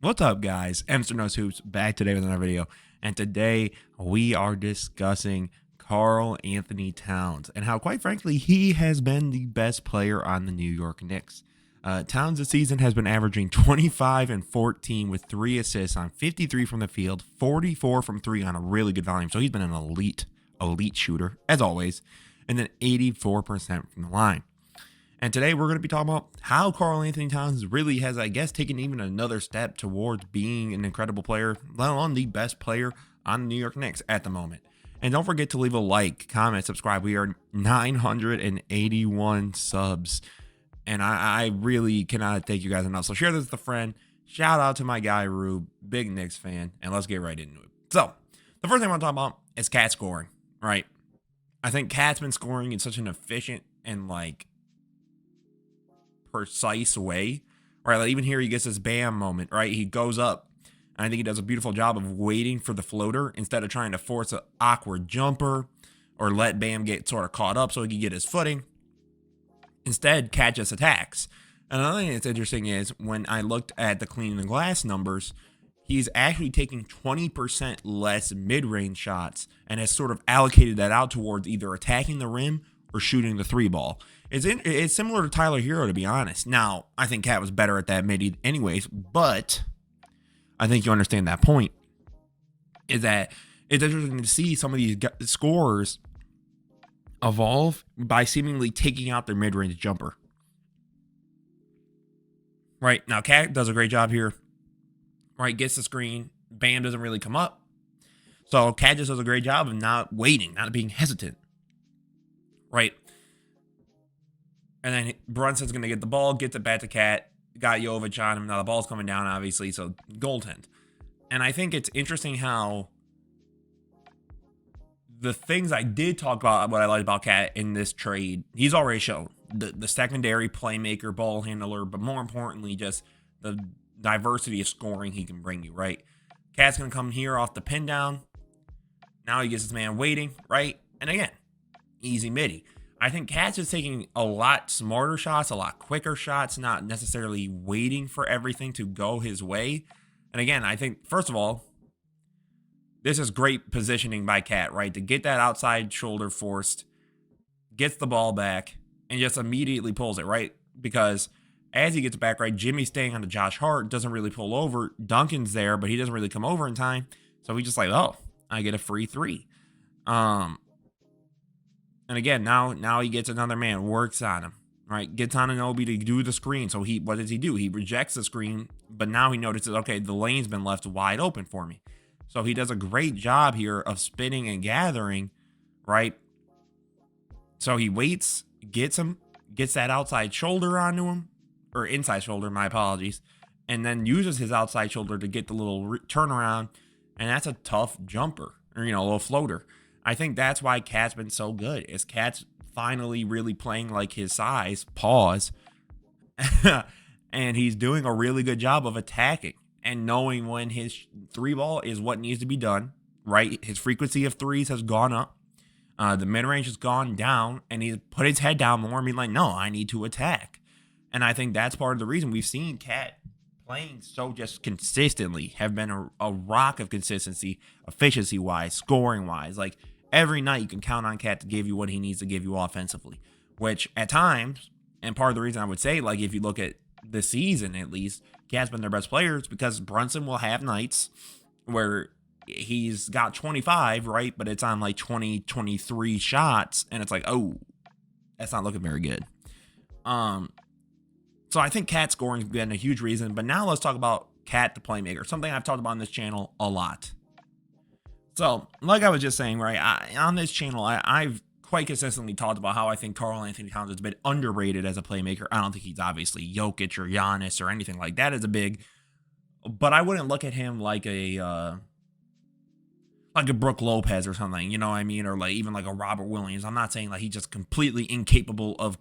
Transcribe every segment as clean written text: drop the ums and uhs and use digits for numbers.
What's up, guys? Mr. Knows Hoops back today with another video, and today we are discussing Karl Anthony Towns and how, quite frankly, he has been the best player on the New York Knicks. Towns this season has been averaging 25 and 14 with 3 assists on 53 from the field, 44 from 3 on a really good volume. So he's been an elite shooter, as always, and then 84% from the line. And today we're going to be talking about how Karl Anthony Towns really has, I guess, taken even another step towards being an incredible player, let alone the best player on the New York Knicks at the moment. And don't forget to leave a like, comment, subscribe. We are 981 subs. And I really cannot thank you guys enough. So share this with a friend. Shout out to my guy, Rube, big Knicks fan. And let's get right into it. So the first thing I want to talk about is Cat scoring, right? I think Cat's been scoring in such an efficient and precise way, right? Like even here he gets this bam moment, right? He goes up, and I think he does a beautiful job of waiting for the floater instead of trying to force an awkward jumper or let Bam get sort of caught up so he can get his footing. Instead, Cat just attacks. Another thing that's interesting is when I looked at the cleaning the glass numbers, he's actually taking 20% less mid-range shots and has sort of allocated that out towards either attacking the rim or shooting the three ball. It's similar to Tyler Hero, to be honest. Now, I think Cat was better at that mid anyways, but I think you understand that point. Is that it's interesting to see some of these scorers evolve by seemingly taking out their mid-range jumper. Right, now Cat does a great job here. Right, gets the screen. Bam doesn't really come up. So Cat just does a great job of not waiting, not being hesitant. Right. And then Brunson's going to get the ball, gets it back to Cat, got Jovic on him. Now the ball's coming down, obviously, so goaltend. And I think it's interesting how the things I did talk about, what I liked about Cat in this trade, he's already shown. The secondary playmaker, ball handler, but more importantly, just the diversity of scoring he can bring you, right? Cat's going to come here off the pin down. Now he gets his man waiting, right? And again, easy midi. I think Cat's just taking a lot smarter shots, a lot quicker shots, not necessarily waiting for everything to go his way. And again, I think, first of all, this is great positioning by Cat, right? To get that outside shoulder forced, gets the ball back, and just immediately pulls it, right? Because as he gets back, right, Jimmy's staying on to Josh Hart, doesn't really pull over. Duncan's there, but he doesn't really come over in time. So he's just like, oh, I get a free three. And again, now he gets another man, works on him, right? Gets on an OB to do the screen. So what does he do? He rejects the screen, but now he notices, okay, the lane's been left wide open for me. So he does a great job here of spinning and gathering, right? So he waits, gets that outside shoulder onto him, or inside shoulder, my apologies, and then uses his outside shoulder to get the little turnaround, and that's a tough jumper, or, a little floater. I think that's why Cat's been so good, is Cat's finally really playing like his size, pause, and he's doing a really good job of attacking and knowing when his three ball is what needs to be done, right? His frequency of threes has gone up. The mid-range has gone down, and he's put his head down more and being like, no, I need to attack. And I think that's part of the reason we've seen Cat playing so just consistently, have been a rock of consistency, efficiency-wise, scoring-wise. Like, every night you can count on Cat to give you what he needs to give you offensively, which at times, and part of the reason I would say, like, if you look at the season at least, Cat's been their best players because Brunson will have nights where he's got 25, right? But it's on like 20, 23 shots, and it's like, oh, that's not looking very good. So I think Cat scoring has been a huge reason. But now let's talk about Cat the playmaker, something I've talked about on this channel a lot. So, like I was just saying, right, on this channel, I've quite consistently talked about how I think Karl Anthony Towns has been underrated as a playmaker. I don't think he's obviously Jokic or Giannis or anything like that as a big, but I wouldn't look at him like a Brook Lopez or something, you know what I mean? Or like even like a Robert Williams. I'm not saying like he's just completely incapable of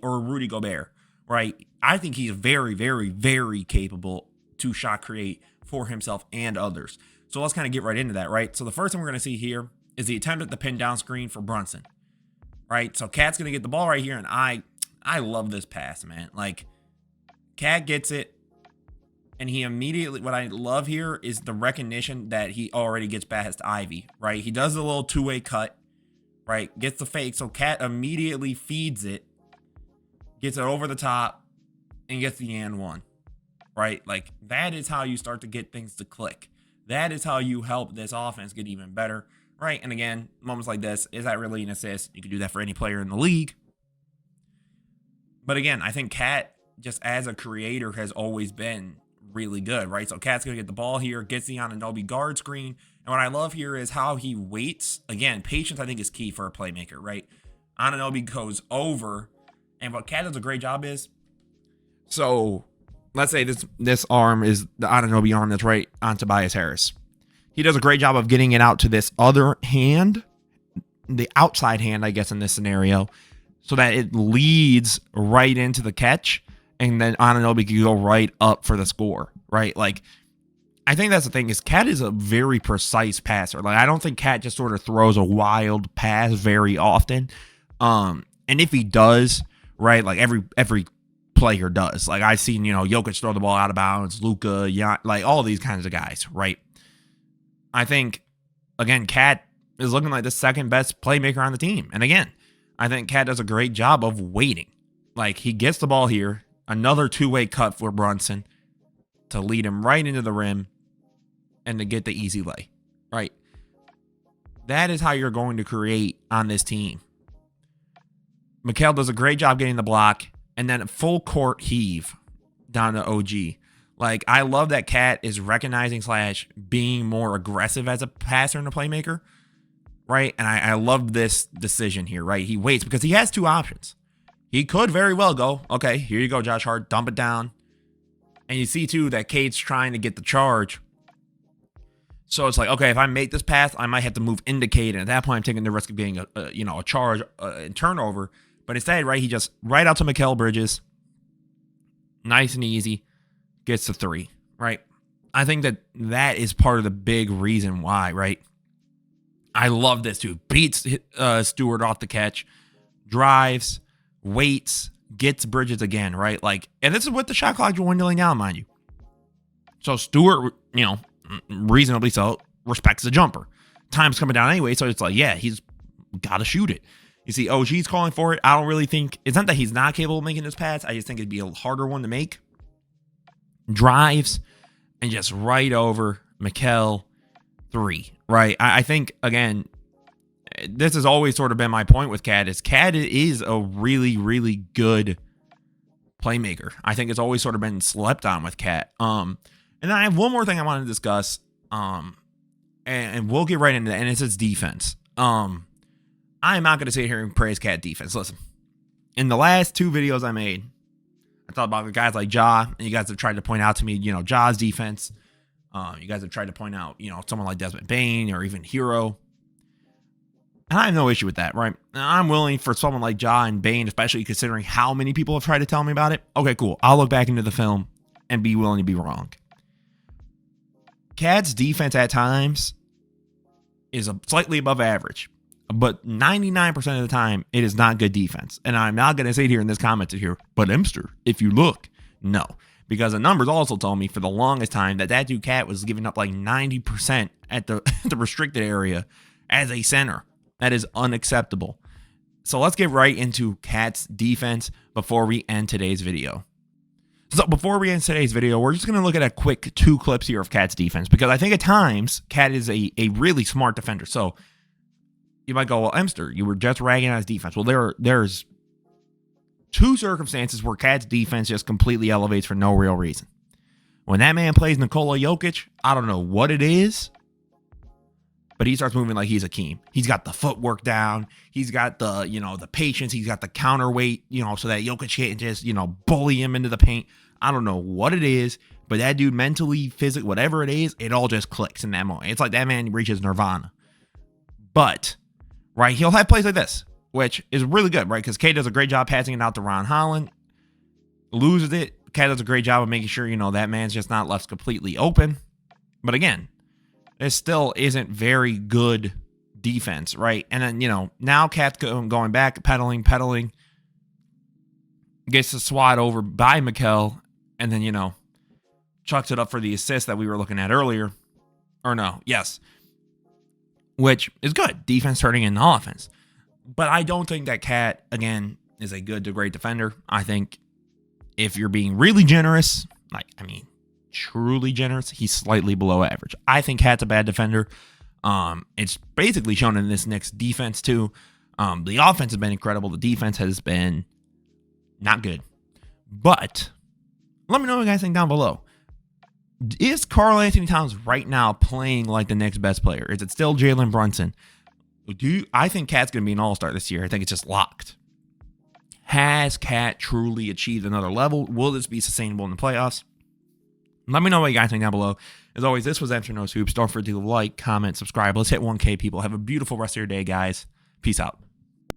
or Rudy Gobert, right? I think he's very, very, very capable to shot create for himself and others. So let's kind of get right into that, right? So the first thing we're going to see here is the attempt at the pin down screen for Brunson, right? So Cat's going to get the ball right here, and I love this pass, man. Like, Cat gets it, And he immediately, what I love here is the recognition that he already gets past Ivy, right? He does a little two-way cut, right? Gets the fake. So Cat immediately feeds it, gets it over the top, and gets the and one, right? Like, that is how you start to get things to click. That is how you help this offense get even better, right? And again, moments like this, is that really an assist? You could do that for any player in the league. But again, I think Cat, just as a creator, has always been really good, right? So Cat's going to get the ball here, gets the Anunoby guard screen. And what I love here is how he waits. Again, patience, I think, is key for a playmaker, right? Anunoby goes over. And what Cat does a great job is, so let's say this arm is the Anunoby arm that's right on Tobias Harris. He does a great job of getting it out to this other hand, the outside hand, I guess, in this scenario, so that it leads right into the catch. And then Anunoby can go right up for the score, right? Like, I think that's the thing is Cat is a very precise passer. Like, I don't think Cat just sort of throws a wild pass very often. And if he does, right, like every player does. Like, I've seen, Jokic throw the ball out of bounds, Luka, like all these kinds of guys, right? I think, again, Cat is looking like the second best playmaker on the team. And again, I think Cat does a great job of waiting. Like, he gets the ball here. Another two-way cut for Brunson to lead him right into the rim and to get the easy lay, right? That is how you're going to create on this team. Mikal does a great job getting the block, and then a full court heave down to OG. Like, I love that Cat is recognizing / being more aggressive as a passer and a playmaker, right? And I love this decision here, right? He waits because he has two options. He could very well go, okay, here you go, Josh Hart, dump it down. And you see, too, that Cade's trying to get the charge. So it's like, okay, if I make this pass, I might have to move into Cade. And at that point, I'm taking the risk of getting a charge and turnover. But instead, right, he just right out to Mikal Bridges. Nice and easy. Gets the three, right? I think that is part of the big reason why, right? I love this, too. Beats Stewart off the catch. Drives. Waits, gets Bridges again, right? Like, and this is with the shot clock dwindling down, mind you. So Stewart, reasonably so, respects the jumper. Time's coming down anyway, so it's like, yeah, he's got to shoot it. You see, OG's calling for it. I don't really think, it's not that he's not capable of making this pass. I just think it'd be a harder one to make. Drives, and just right over Mikal, three, right? I think, again, this has always sort of been my point with Cat is a really, really good playmaker. I think it's always sort of been slept on with Cat. And then I have one more thing I want to discuss. And we'll get right into that. And it's his defense. I'm not going to sit here and praise Cat defense. Listen, in the last two videos I made, I thought about the guys like Ja, and you guys have tried to point out to me, Ja's defense. You guys have tried to point out, someone like Desmond Bane or even Hero. And I have no issue with that, right? I'm willing for someone like Ja and Bane, especially considering how many people have tried to tell me about it. Okay, cool. I'll look back into the film and be willing to be wrong. Cat's defense at times is slightly above average, but 99% of the time, it is not good defense. And I'm not going to sit here in this comment here, but Emster, if you look, no. Because the numbers also told me for the longest time that dude Cat was giving up like 90% at the restricted area as a center. That is unacceptable. So let's get right into Cat's defense before we end today's video. So before we end today's video, we're just going to look at a quick 2 clips here of Cat's defense, because I think at times Cat is a really smart defender. So you might go, well, Emster, you were just ragging on his defense. Well, there's 2 circumstances where Cat's defense just completely elevates for no real reason. When that man plays Nikola Jokic, I don't know what it is, but he starts moving like he's Akeem. He's got the footwork down. He's got the, the patience. He's got the counterweight, so that Jokic can't just, bully him into the paint. I don't know what it is, but that dude mentally, physically, whatever it is, it all just clicks in that moment. It's like that man reaches nirvana. But, right, he'll have plays like this, which is really good, right? Because K does a great job passing it out to Ron Holland. Loses it. Cat does a great job of making sure, that man's just not left completely open. But again, it still isn't very good defense, right? And then, now Cat's going back, pedaling, gets the swat over by Mikal, and then, chucks it up for the assist that we were looking at earlier. Or no, yes. Which is good. Defense turning into offense. But I don't think that Cat, again, is a good to great defender. I think if you're being really generous, truly generous, he's slightly below average. I think Cat's a bad defender. It's basically shown in this Knicks defense too. The offense has been incredible. The defense has been not good. But let me know what you guys think down below. Is Karl Anthony Towns right now playing like the next best player? Is it still Jalen Brunson? I think Cat's going to be an all-star this year. I think it's just locked. Has Cat truly achieved another level? Will this be sustainable in the playoffs? Let me know what you guys think down below. As always, this was Enter No Hoops. Don't forget to like, comment, subscribe. Let's hit 1K, people. Have a beautiful rest of your day, guys. Peace out.